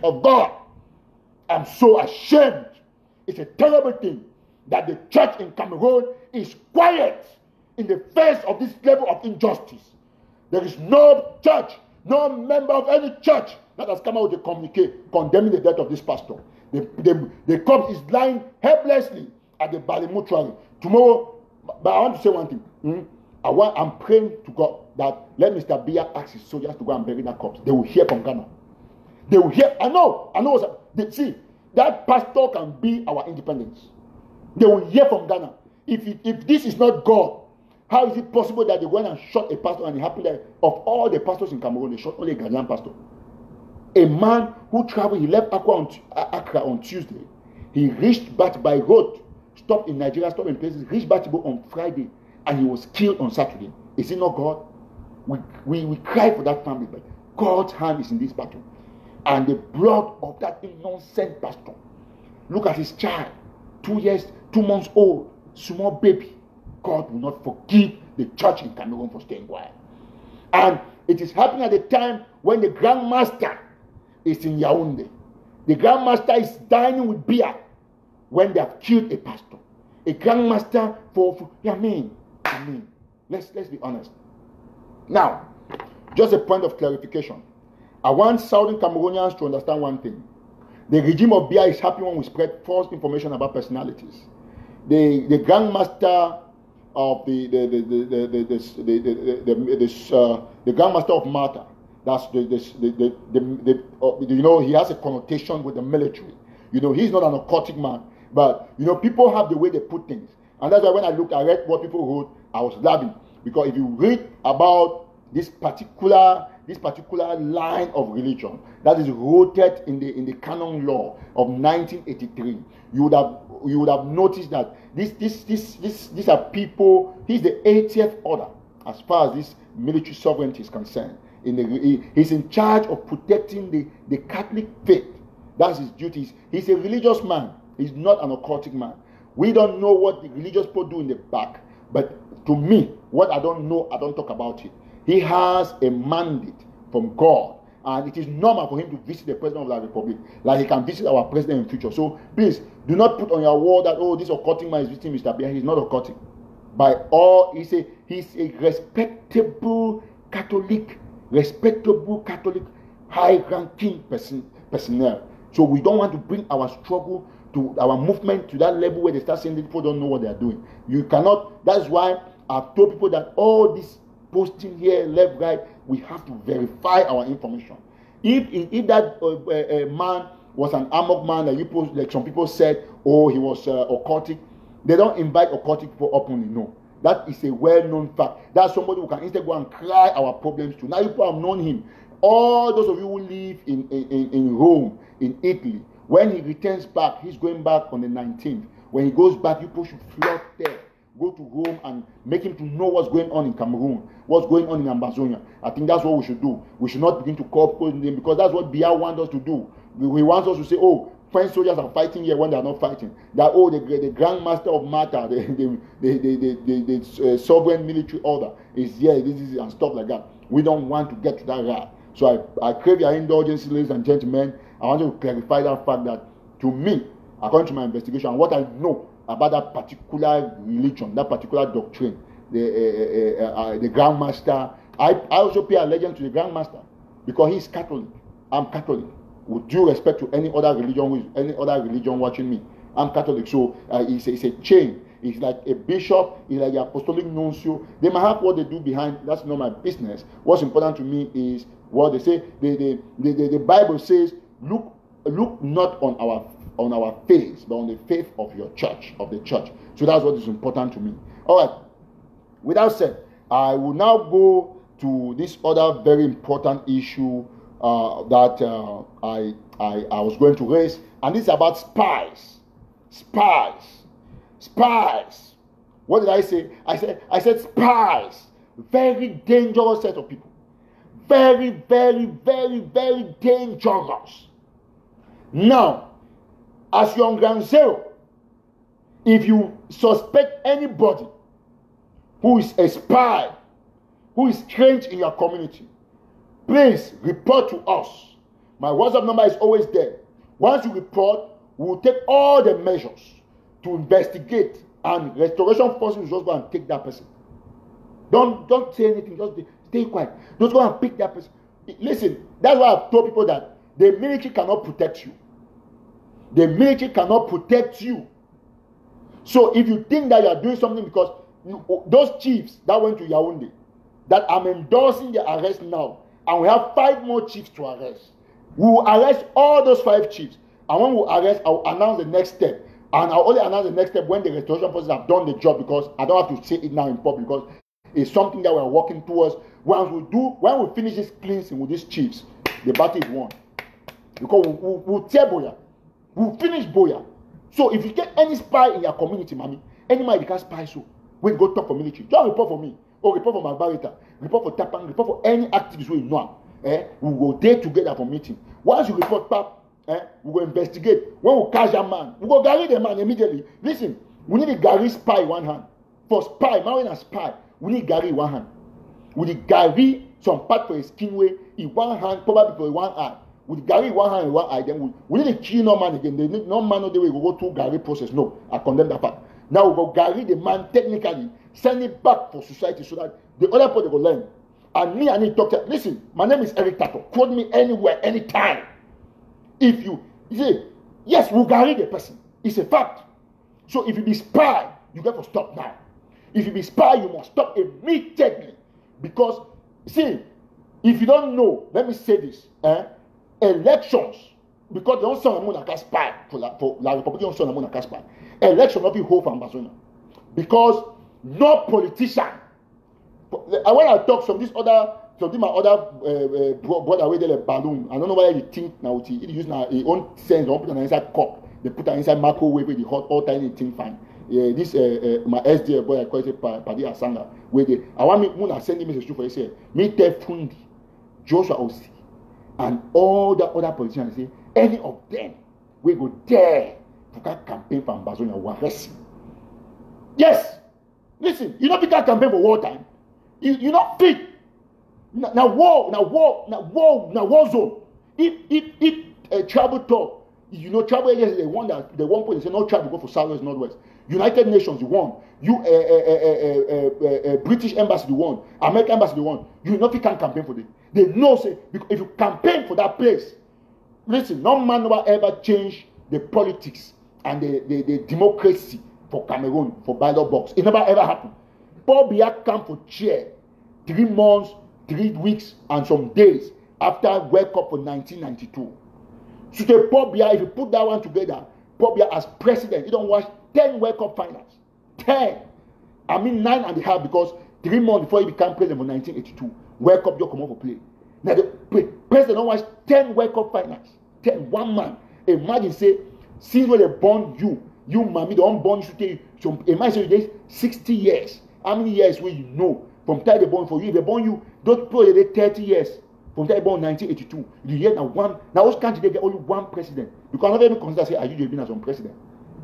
of God. I'm so ashamed. It's a terrible thing that the church in Cameroon is quiet in the face of this level of injustice. There is no church, no member of any church that has come out with a communique condemning the death of this pastor. The corpse is lying helplessly at the Bali mortuary. Tomorrow, but I want to say one thing. I'm praying to God that let Mr. Biya ask his soldiers to go and bury that corpse. They will hear from Ghana. They will hear. I know. See, that pastor can be our independence. They will hear from Ghana. If this is not God, how is it possible that they went and shot a pastor, and it happened that of all the pastors in Cameroon, they shot only a Ghanaian pastor? A man who traveled, he left Accra on Tuesday. He reached back by road, stopped in Nigeria, stopped in places, reached Batibo on Friday, and he was killed on Saturday. Is it not God? We cry for that family, but God's hand is in this battle. And the blood of that innocent pastor. Look at his child, 2 months old, small baby. God will not forgive the church in Cameroon for staying quiet. And it is happening at the time when the Grand Master is in Yaoundé. The Grand Master is dining with beer when they have killed a pastor. A Grand Master let's be honest. Now, just a point of clarification. I want Southern Cameroonians to understand one thing. The regime of Biya is happy when we spread false information about personalities. The Grand Master of the Grand Master of Malta, that's he has a connotation with the military. He's not an occultic man, but people have the way they put things, and that's why when I read what people wrote, I was laughing, because if you read about this particular line of religion that is rooted in the canon law of 1983, you would have noticed that these are people. He's the 80th order as far as this military sovereignty is concerned. He's in charge of protecting the Catholic faith. That's his duties. He's a religious man. He's not an occultic man. We don't know what the religious people do in the back, but to me, what I don't know, I don't talk about it. He has a mandate from God, and it is normal for him to visit the president of the republic, like he can visit our president in future. So please do not put on your wall that this occultic man is visiting Mr. Biya. He's not occultic. By all, he's a respectable Catholic, high-ranking personnel. So we don't want to bring our struggle our movement to that level where they start saying that people don't know what they are doing. You cannot. That's why I've told people that all this posting here, left, right, we have to verify our information. If that man was an amok man that you post, like some people said, oh, he was occultic, they don't invite occultic people openly. No, that is a well-known fact. That's somebody who can instead go and cry our problems to. Now you people have known him. All those of you who live in Rome, in Italy, when he returns back, he's going back on the 19th. When he goes back, you people should flock there. Go to Rome and make him to know what's going on in Cameroon, what's going on in Ambazonia. I think that's what we should do. We should not begin to call people in them, because that's what Biya wants us to do. He wants us to say, oh, French soldiers are fighting here when they are not fighting. That, oh, the Grand Master of Mata, the sovereign military order is here, this is, and stuff like that. We don't want to get to that route. So I crave your indulgence, ladies and gentlemen. I want to clarify that fact that, to me, according to my investigation, and what I know about that particular religion, that particular doctrine, the Grand Master, I also pay allegiance to the Grand Master because he's Catholic. I'm Catholic. With due respect to any other religion watching me, I'm Catholic. So it's a chain. It's like a bishop. It's like the apostolic nuncio. They might have what they do behind. That's not my business. What's important to me is what they say. The Bible says, look not on our faith, but on the faith of your church, of the church. So that's what is important to me. All right. With that said, I will now go to this other very important issue that I was going to raise, and this is about spies. Spies. What did I say? I said spies. Very dangerous set of people. Very, very, very, very dangerous. Now, as your ground zero, if you suspect anybody who is a spy, who is strange in your community, please report to us. My WhatsApp number is always there. Once you report, we will take all the measures to investigate, and restoration forces will just go and take that person. Don't say anything, just stay quiet. Just go and pick that person. Listen, that's why I've told people that the military cannot protect you. The military cannot protect you. So if you think that you are doing something because those chiefs that went to Yaoundé, that I'm endorsing the arrest now, and we have 5 more chiefs to arrest. We will arrest all those 5 chiefs. And when we arrest, I will announce the next step. And I'll only announce the next step when the restoration forces have done the job, because I don't have to say it now in public, because it's something that we're working towards. When we finish this cleansing with these chiefs, the battle is won. Because we'll tear Boya. We'll finish Boya. So if you get any spy in your community, mommy, any man you can spy, so we go talk for military. Don't report for me. Or report for Margarita. Report for Tapang. Report for any activist we know. We go there together for meeting. Once you report back, we go investigate. When we catch that man, we go carry the man immediately. Listen, we need a Gary spy in one hand. For spy, marrying a spy, we need Gary in one hand. We need Gary some part for his skin way in one hand, probably for one eye. With Gary in one hand and one eye, then we need to kill no man again. They need no man no day we go through Gary process. No, I condemn that part. Now we go Gary the man technically, send it back for society so that the other people will learn. And me, I need to talk to. Listen, my name is Eric Tato. Quote me anywhere, anytime. If you say, yes, we'll Gary the person. It's a fact. So if you be spy, you got to stop now. If you be spy, you must stop immediately. Because, see, if you don't know, let me say this, elections, because they don't send a moon like a spy for la Republic, don't send a moon like a spy. Election not be hold for Ambazonia. Because no politician, when I talk some my other brother with a balloon, I don't know why you think now he use now his own sense, don't put an inside cup, they put an inside microwave with the hot all tiny thing fine. This my SDF boy I call it Padi Asanga, where I want me when I send him message for you say me tell Fundi, Joshua Osi, and all the other politicians say any of them we go there to campaign for Ambazonia will arrest him. Yes, listen, you not pick that campaign for wartime. You not fit. Now war zone. If a travel talk, you know, travel agency they want that they want point they say no travel go for southwest northwest. United Nations you want. You British embassy you want. American embassy you want. You not fit can campaign for them. They know say because if you campaign for that place, listen, no man will ever change the politics and the democracy for Cameroon for ballot box. It never ever happened. Paul Biya came for chair 3 months, 3 weeks, and some days after World Cup for 1992. So the Paul Biya, if you put that one together, Paul Biya as president, you don't watch 10 World Cup finals. 10. I mean 9.5 because 3 months before he became president for 1982, World Cup just come out for play. Now the president don't watch 10 World Cup finals. 10, one man. Imagine say, since when they born you mommy, they don't born you to take some. Imagine you 60 years. How many years will you know from time they born for you? If they born you, those people they 30 years. From time they born 1982, you hear now one. Now those countries they get only one president. You cannot even consider say are you been as one president,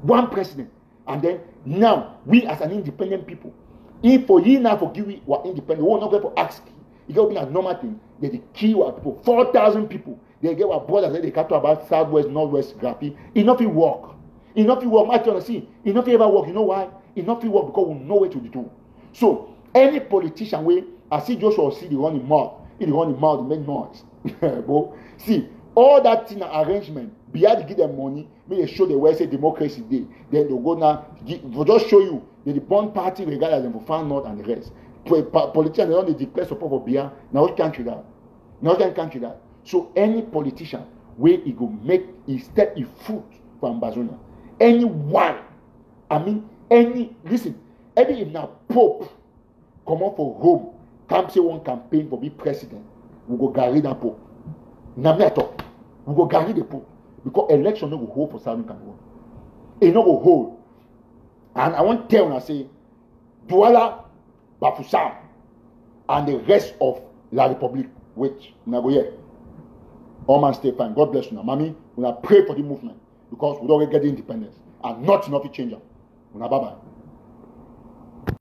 one president, and then now we as an independent people, if for you now forgive we were independent, we will not go for ask. You get as normal thing. They kill our people, 4,000 people. They get our borders. They catch about southwest, northwest, graphing. Enough it work. Enough it work. I tell you, see, enough it ever work. You know why? Enough it work because we know what to do. So any politician way, I see Joshua see the running mouth. He running mouth, they make noise. But see, all that thing arrangement, Biya to give them money, may they show the way say democracy day. Then they'll go now, they'll just show you that the Bond Party regardless them for Far North and the rest. Politicians they don't declare support for Biya. Now what country that? Now what country that? So any politician where he go make he step his foot for Ambazonia. Anyone, I mean any listen, any if now Pope come out for Rome, come say one campaign for be president, we go carry that Pope. Now me talk. We go carry the Pope. Because election no go hold for Southern Cameroon. It no go hold. And I want to tell you, I say, Douala, Bafoussam, and the rest of La Republique, which now go here. All man stay fine. God bless you now. Mommy, we pray for the movement because we don't get the independence. And not enough to change them. Bye bye.